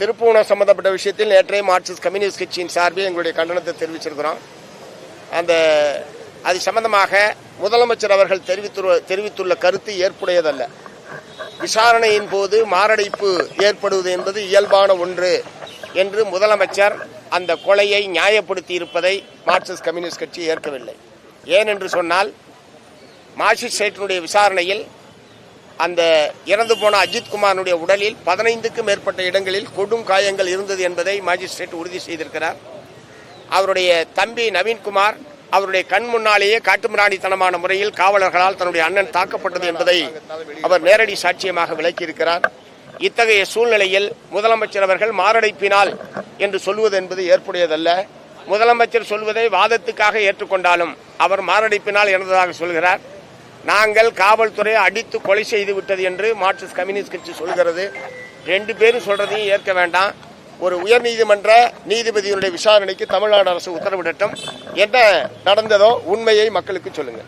திருப்பூணம் சம்பந்தப்பட்ட விஷயத்தில் நேற்றே மார்க்சிஸ்ட் கம்யூனிஸ்ட் கட்சியின் சார்பில் எங்களுடைய கண்டனத்தை தெரிவிச்சிருக்கிறோம். அது சம்பந்தமாக முதலமைச்சர் அவர்கள் தெரிவித்துள்ள கருத்து ஏற்புடையதல்ல. விசாரணையின் போது மாரடைப்பு ஏற்படுவது என்பது இயல்பான ஒன்று என்று முதலமைச்சர் அந்த கொலையை நியாயப்படுத்தி இருப்பதை மார்க்சிஸ்ட் கம்யூனிஸ்ட் கட்சி ஏற்கவில்லை. ஏனென்று சொன்னால் மாஜிஸ்ட்ரேட்டினுடைய விசாரணையில் அந்த இறந்து போன அஜித்குமாருடைய உடலில் 15க்கும் மேற்பட்ட இடங்களில் கொடும் காயங்கள் இருந்தது என்பதை மாஜிஸ்ட்ரேட் உறுதி செய்திருக்கிறார். அவருடைய தம்பி நவீன்குமார் அவருடைய கண் முன்னாலேயே காட்டுமிராண்டித்தனமான முறையில் காவலர்களால் தன்னுடைய அண்ணன் தாக்கப்பட்டது என்பதை அவர் நேரடி சாட்சியமாக விளக்கியிருக்கிறார். இத்தகைய சூழ்நிலையில் முதலமைச்சர் அவர்கள் மாரடைப்பினால் என்று சொல்வது என்பது ஏற்புடையதல்ல. முதலமைச்சர் சொல்வதை வாதத்துக்காக ஏற்றுக்கொண்டாலும் அவர் மாரடைப்பினால் இறந்ததாக சொல்கிறார். நாங்கள் காவல்துறை அடித்து கொலை செய்து விட்டது என்று மார்க்சிஸ்ட் கம்யூனிஸ்ட் கட்சி சொல்கிறது. 2 பேரும் சொல்றதையும் ஏற்க வேண்டாம். ஒரு உயர்நீதிமன்ற நீதிபதியினுடைய விசாரணைக்கு தமிழ்நாடு அரசு உத்தரவிடட்டும். என்ன நடந்ததோ உண்மையை மக்களுக்கு சொல்லுங்க.